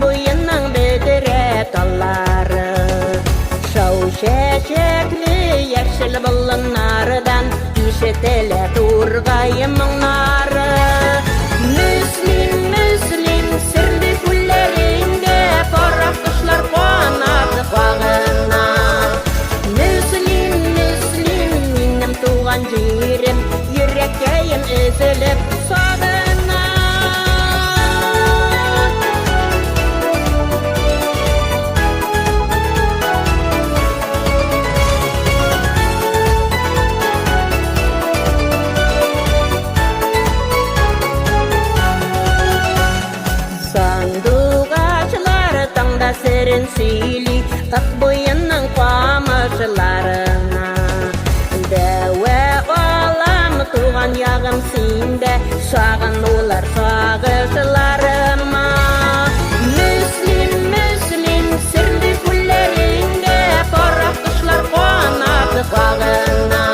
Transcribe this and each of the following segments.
boyunun bedire talları Şau şeşekli yeşil balınlardan İşetele turgayımın narı Müslim müslim sırlı kullerinde Farah kuşlar konadı bağına Müslim müslim benim tuğan ciğerim Yüreğim üzülüp sağına Serin sili tak boyunun pamacılarına Deve olam tuğan yağım sinde Sağın olar sağışlarıma Müslim müslim sırlı kullerinde Farah kuşlar konadı bağına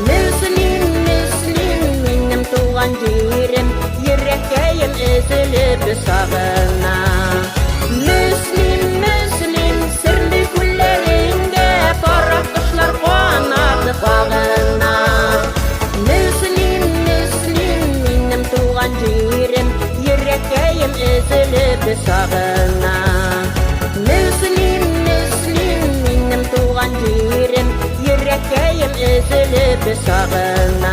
Müslim müslim benim tuğan ciğerim Yüreğim üzülüp sağına Müslim müslim sırlı kullerinde Farah kuşlar konadı bağına Müslim müslim benim tuğan ciğerim Yüreğim üzülüp sağına Müslim müslim benim tuğan ciğerim Yüreğim üzülüp sağına